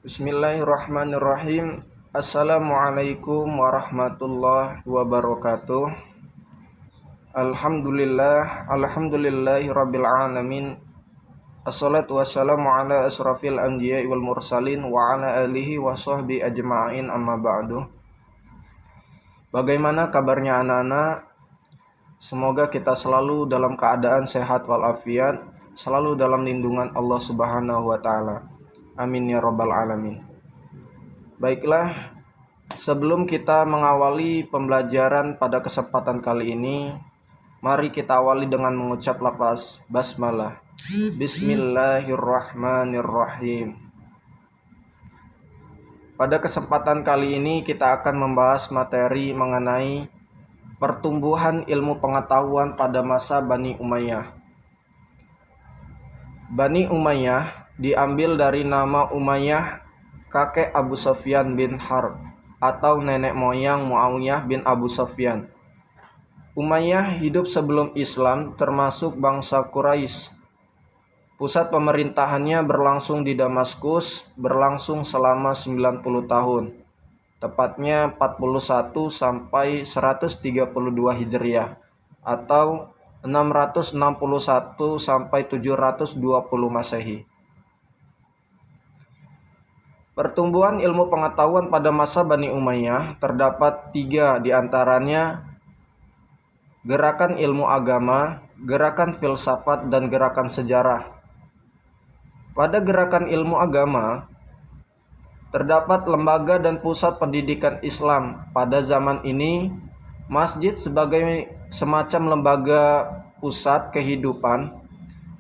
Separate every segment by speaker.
Speaker 1: Bismillahirrahmanirrahim. Assalamualaikum warahmatullahi wabarakatuh. Alhamdulillahi rabbil alamin. Assalatu wassalamu ala asrafil anbiya'i wal mursalin wa ala alihi wa sahbihi ajma'in, amma ba'du. Bagaimana kabarnya anak-anak? Semoga kita selalu dalam keadaan sehat walafiat, selalu dalam lindungan Allah Subhanahu wa taala. Amin ya rabbal alamin. Baiklah, sebelum kita mengawali pembelajaran pada kesempatan kali ini, mari kita awali dengan mengucap lafaz basmalah. Bismillahirrahmanirrahim. Pada kesempatan kali ini kita akan membahas materi mengenai pertumbuhan ilmu pengetahuan pada masa Bani Umayyah. Bani Umayyah diambil dari nama Umayyah, kakek Abu Sufyan bin Harb, atau nenek moyang Muawiyah bin Abu Sufyan. Umayyah hidup sebelum Islam, termasuk bangsa Quraisy. Pusat pemerintahannya berlangsung di Damaskus, berlangsung selama 90 tahun. Tepatnya 41 sampai 132 Hijriah atau 661 sampai 720 Masehi. Pertumbuhan ilmu pengetahuan pada masa Bani Umayyah terdapat 3 diantaranya: gerakan ilmu agama, gerakan filsafat, dan gerakan sejarah. Pada gerakan ilmu agama, terdapat lembaga dan pusat pendidikan Islam. Pada zaman ini, masjid sebagai semacam lembaga pusat kehidupan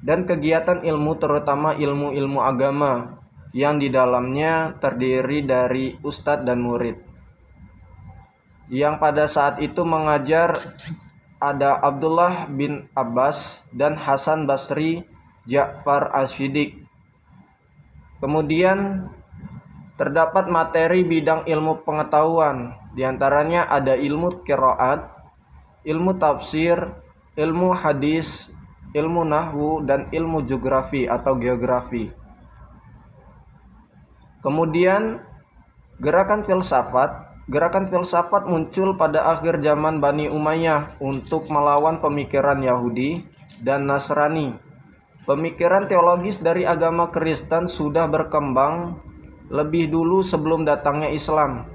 Speaker 1: dan kegiatan ilmu, terutama ilmu-ilmu agama, yang di dalamnya terdiri dari ustadz dan murid. Yang pada saat itu mengajar ada Abdullah bin Abbas dan Hasan Basri, Ja'far Asy-Syidik. Kemudian terdapat materi bidang ilmu pengetahuan, diantaranya ada ilmu qiraat, ilmu tafsir, ilmu hadis, ilmu nahwu, dan ilmu geografi atau geografi. Kemudian gerakan filsafat. Gerakan filsafat muncul pada akhir zaman Bani Umayyah untuk melawan pemikiran Yahudi dan Nasrani. Pemikiran teologis dari agama Kristen sudah berkembang lebih dulu sebelum datangnya Islam.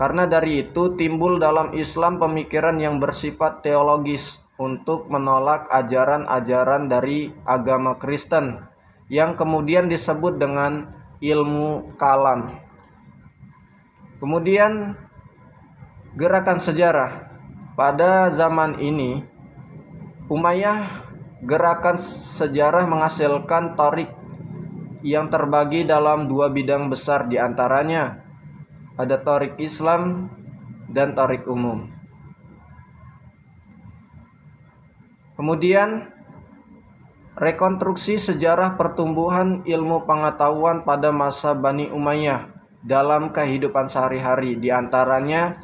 Speaker 1: Karena dari itu timbul dalam Islam pemikiran yang bersifat teologis untuk menolak ajaran-ajaran dari agama Kristen yang kemudian disebut dengan ilmu kalam. Kemudian gerakan sejarah. Pada zaman ini Umayyah, gerakan sejarah menghasilkan tarik yang terbagi dalam 2 bidang besar, diantaranya ada tarik Islam dan tarik umum. Kemudian rekonstruksi sejarah pertumbuhan ilmu pengetahuan pada masa Bani Umayyah dalam kehidupan sehari-hari, diantaranya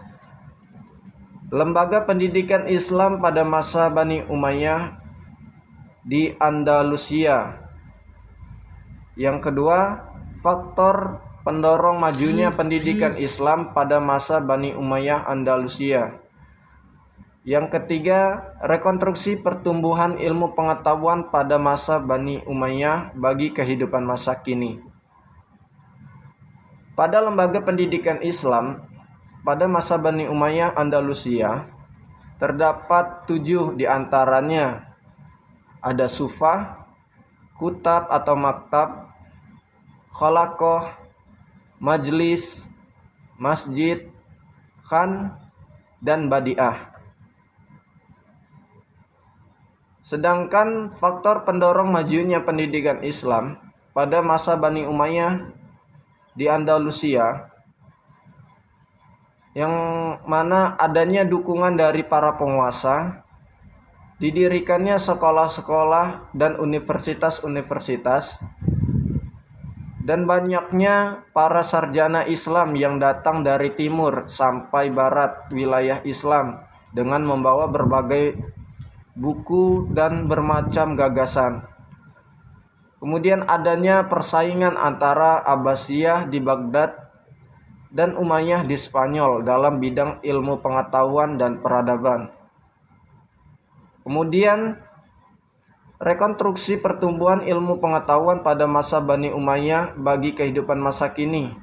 Speaker 1: lembaga pendidikan Islam pada masa Bani Umayyah di Andalusia. Yang kedua, faktor pendorong majunya pendidikan Islam pada masa Bani Umayyah Andalusia. Yang ketiga, rekonstruksi pertumbuhan ilmu pengetahuan pada masa Bani Umayyah bagi kehidupan masa kini. Pada lembaga pendidikan Islam pada masa Bani Umayyah Andalusia terdapat 7 diantaranya. Ada sufah, kutab atau maktab, khalaqah, majlis, masjid, khan, dan badiah. Sedangkan faktor pendorong majunya pendidikan Islam pada masa Bani Umayyah di Andalusia, yang mana adanya dukungan dari para penguasa, didirikannya sekolah-sekolah dan universitas-universitas, dan banyaknya para sarjana Islam yang datang dari timur sampai barat wilayah Islam dengan membawa berbagai buku dan bermacam gagasan. Kemudian adanya persaingan antara Abbasiyah di Baghdad dan Umayyah di Spanyol dalam bidang ilmu pengetahuan dan peradaban. Kemudian rekonstruksi pertumbuhan ilmu pengetahuan pada masa Bani Umayyah bagi kehidupan masa kini.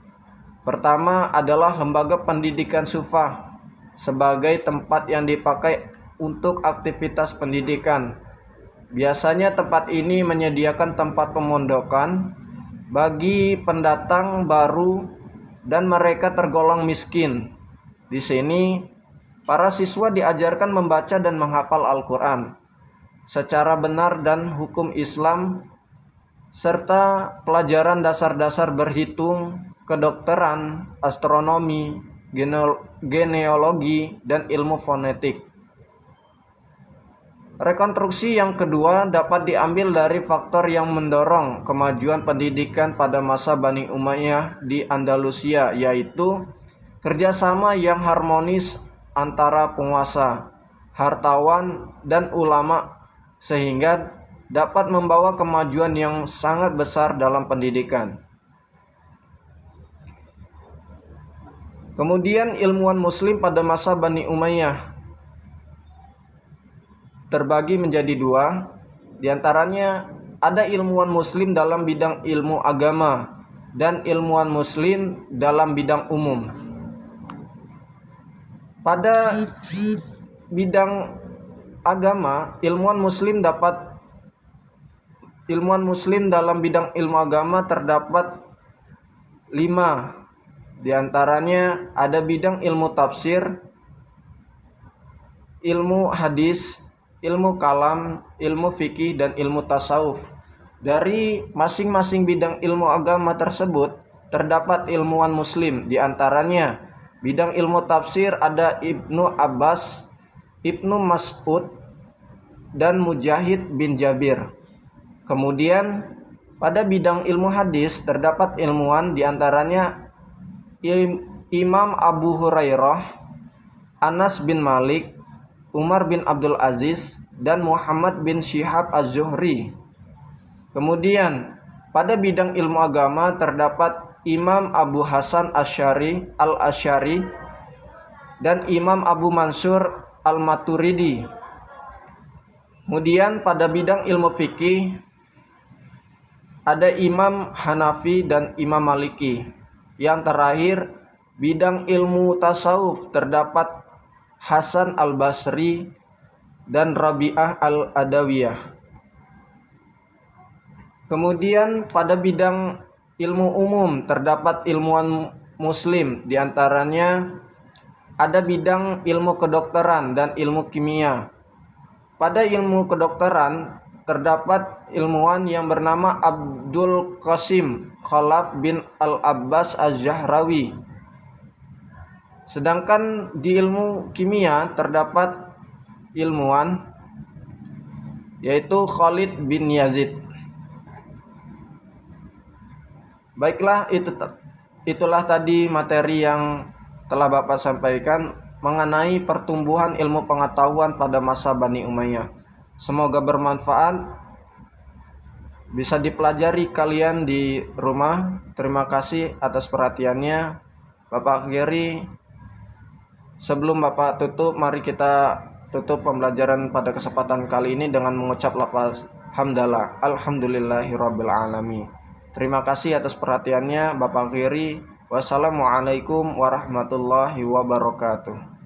Speaker 1: Pertama adalah lembaga pendidikan Sufah sebagai tempat yang dipakai untuk aktivitas pendidikan. Biasanya tempat ini menyediakan tempat pemondokan bagi pendatang baru dan mereka tergolong miskin. Di sini, para siswa diajarkan membaca dan menghafal Al-Quran secara benar dan hukum Islam, serta pelajaran dasar-dasar berhitung, kedokteran, astronomi, genealogi, dan ilmu fonetik. Rekonstruksi yang kedua dapat diambil dari faktor yang mendorong kemajuan pendidikan pada masa Bani Umayyah di Andalusia, yaitu kerjasama yang harmonis antara penguasa, hartawan, dan ulama, sehingga dapat membawa kemajuan yang sangat besar dalam pendidikan. Kemudian ilmuwan muslim pada masa Bani Umayyah terbagi menjadi dua. Di antaranya ada ilmuwan muslim dalam bidang ilmu agama dan ilmuwan muslim dalam bidang umum. Pada bidang agama, ilmuwan muslim dalam bidang ilmu agama terdapat 5. Di antaranya ada bidang ilmu tafsir, ilmu hadis, ilmu kalam, ilmu fikih, dan ilmu tasawuf. Dari masing-masing bidang ilmu agama tersebut terdapat ilmuwan muslim. Di antaranya bidang ilmu tafsir ada Ibnu Abbas, Ibnu Mas'ud, dan Mujahid bin Jabir. Kemudian pada bidang ilmu hadis terdapat ilmuwan, di antaranya Imam Abu Hurairah, Anas bin Malik, Umar bin Abdul Aziz, dan Muhammad bin Syihab Az-Zuhri. Kemudian pada bidang ilmu agama terdapat Imam Abu Hasan Al-Asy'ari dan Imam Abu Mansur Al-Maturidi. Kemudian pada bidang ilmu fikih ada Imam Hanafi dan Imam Maliki. Yang terakhir, bidang ilmu tasawuf terdapat Hasan Al-Basri dan Rabi'ah Al-Adawiyah. Kemudian pada bidang ilmu umum terdapat ilmuwan muslim, di antaranya ada bidang ilmu kedokteran dan ilmu kimia. Pada ilmu kedokteran terdapat ilmuwan yang bernama Abdul Qasim Khalaf bin Al-Abbas Az-Zahrawi. Sedangkan di ilmu kimia terdapat ilmuwan yaitu Khalid bin Yazid. Baiklah, itulah tadi materi yang telah Bapak sampaikan mengenai pertumbuhan ilmu pengetahuan pada masa Bani Umayyah. Semoga bermanfaat, bisa dipelajari kalian di rumah. Terima kasih atas perhatiannya. Bapak akhiri. Sebelum Bapak tutup, mari kita tutup pembelajaran pada kesempatan kali ini dengan mengucap lafaz hamdalah, alhamdulillahirabbil alamin. Terima kasih atas perhatiannya. Bapak akhiri. Wassalamualaikum warahmatullahi wabarakatuh.